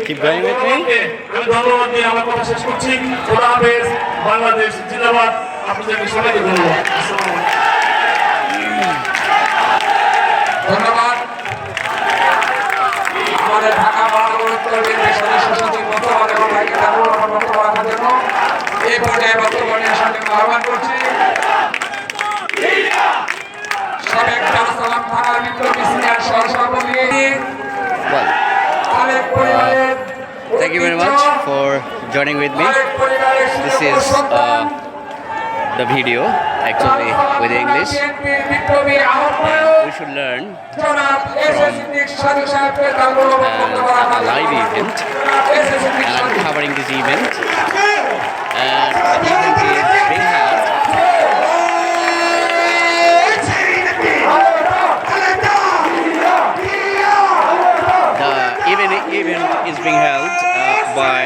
Keep going with me. আমি ধন্যবাদ দিয়ে আমার কথা শেষ করছি। খোদা হাফেজ, বাংলাদেশ জিন্দাবাদ। আপনাদেরকে সবাইকে ধন্যবাদ। ধন্যবাদ আমাদের ঢাকা মহানগর উত্তর বিএনপির সদস্য সচিব মোস্তফা এবং ভাইকে তার মূল্যবান বক্তব্য রাখার জন্য এই পর্যায়ে বক্তব্য নিয়ে সামনে আহ্বান করছি সাবেক দারুসালাম থানার বিপ্লবী সিনিয়র সহসভাপতি Thank you very much for joining with me. This is the video actually with English. We should learn from a live event, and I'm covering this event, and the event is being held. The event is being held by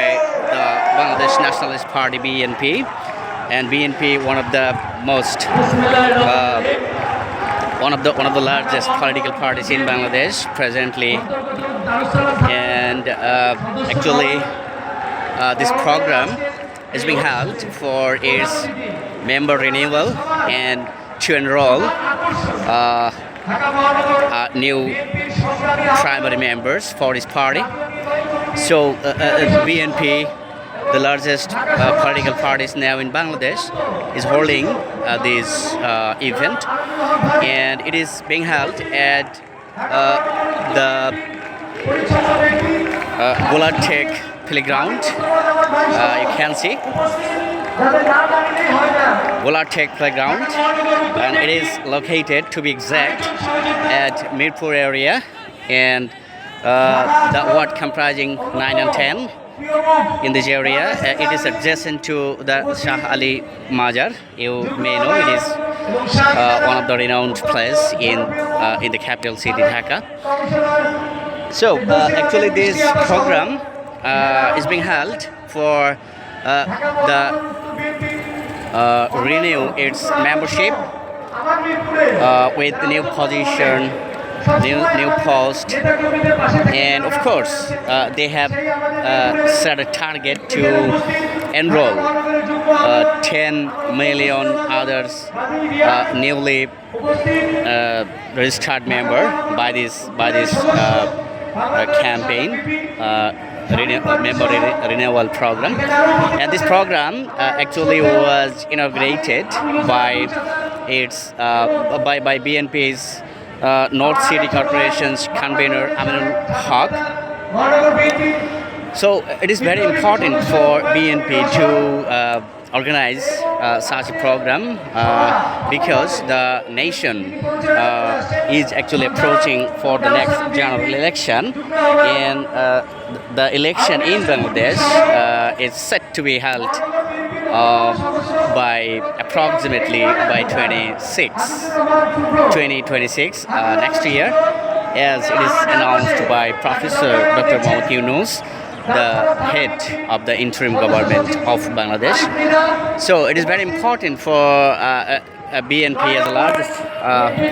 the Bangladesh Nationalist Party (BNP), and BNP, one of the most one of the largest political parties in Bangladesh presently, and actually this program is being held for its member renewal and to enroll new primary members for his party. So BNP, the largest political parties now in Bangladesh, is holding this event, and it is being held at the Gulatek playground. You can see Gulatek playground, and it is located, to be exact, at Mirpur area, and the ward comprising 9 and 10 in this area. It is adjacent to the Shah Ali Majar. You may know it is one of the renowned place in the capital city Dhaka. So actually this program is being held for the renew its membership with new position, new post, and of course they have set a target to enroll 10 million others newly registered member by this campaign member renewal program. And this program actually was inaugurated by its by BNP's North City Corporation's convener Aminul Haq. So it is very important for BNP to organize such a program because the nation is actually approaching for the next general election, and the election in Bangladesh is set to be held by approximately by 2026 next year, as it is announced by Professor Dr. Mohammad Yunus, the head of the interim government of Bangladesh. So it is very important for BNP as the largest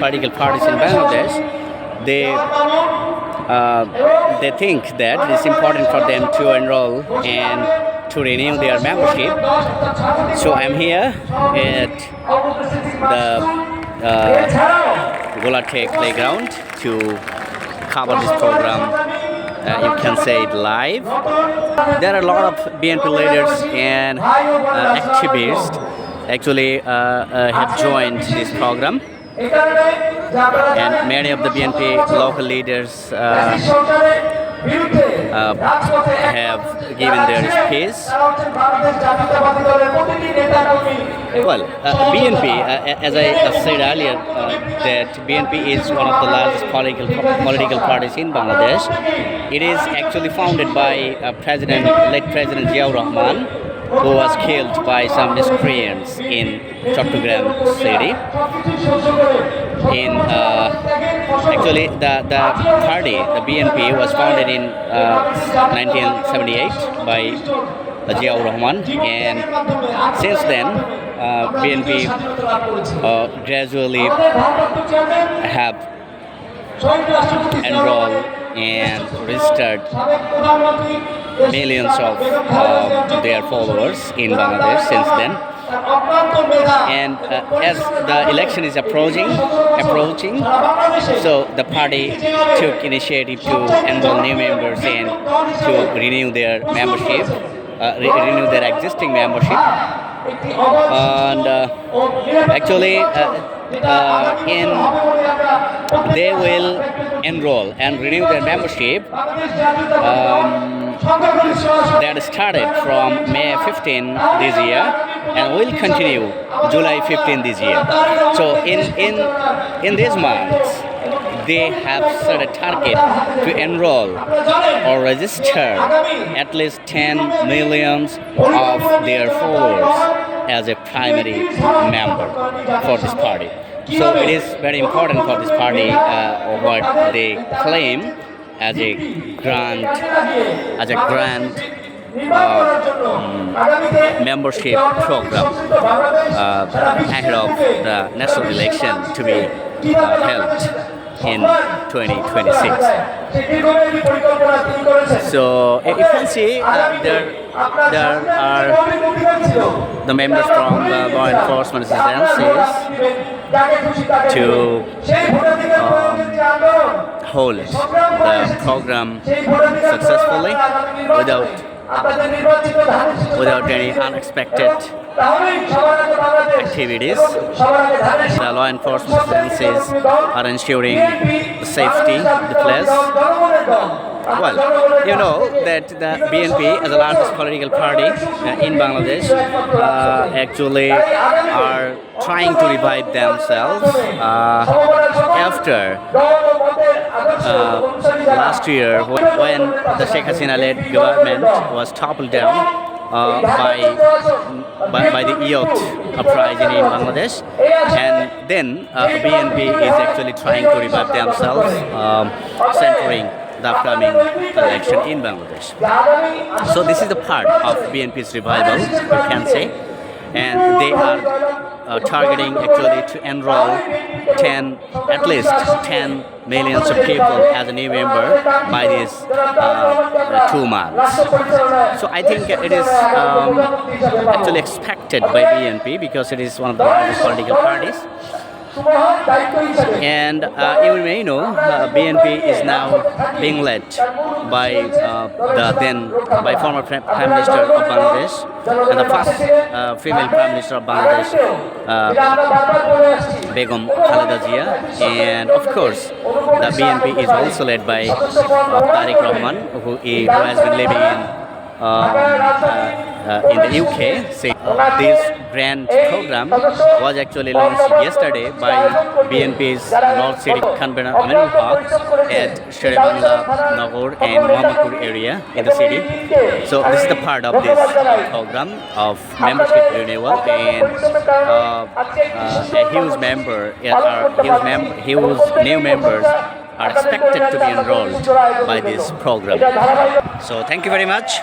political parties in Bangladesh. They think that it is important for them to enroll and to renew their membership. So I'm here at the Gulatek playground to cover this program. You can say it live. There are a lot of BNP leaders and activists actually have joined this program, and many of the BNP local leaders have given their speech. Well, BNP, as I said earlier, that BNP is one of the largest political parties in Bangladesh. It is actually founded by late President Ziaur Rahman, who was killed by some miscreants in Chattogram city. Actually, the party, the BNP, was founded in 1978 by Ziaur Rahman, and since then BNP gradually have enrolled and registered millions of their followers in Bangladesh since then. And as the election is approaching, so the party took initiative to enroll new members and to renew their membership, renew their existing membership. And actually, they will enroll and renew their membership. That started from May 15 this year and will continue July 15 this year. So in these months, they have set a target to enroll or register at least 10 millions of their followers as a primary member for this party. So it is very important for this party what they claim as a grand membership program ahead of the national election to be held in 2026. So if you can see, there are the members from the law enforcement agencies to hold the program successfully without any unexpected activities. The law enforcement agencies are ensuring the safety of the place. Well, you know that the BNP, as the largest political party in Bangladesh, actually are trying to revive themselves after last year when the Sheikh Hasina-led government was toppled down by the youth uprising in Bangladesh, and then BNP is actually trying to revive themselves, centering the upcoming election in Bangladesh. So this is the part of BNP's revival, you can say, and they are targeting actually to enroll at least 10 millions of people as a new member by these 2 months. So I think it is actually expected by BNP because it is one of the largest political parties. And you may know BNP is now being led by former Prime Minister of Bangladesh and the first female Prime Minister of Bangladesh, Begum Khaleda Zia, and of course the BNP is also led by Tariq Rahman, who has been living in the UK. This grand program was actually launched yesterday by BNP's North City convener Aminul Haq at Sherebangla, Nagor and Mohammadpur area in the city. So this is the part of this program of membership renewal, and huge new members are expected to be enrolled by this program. So thank you very much.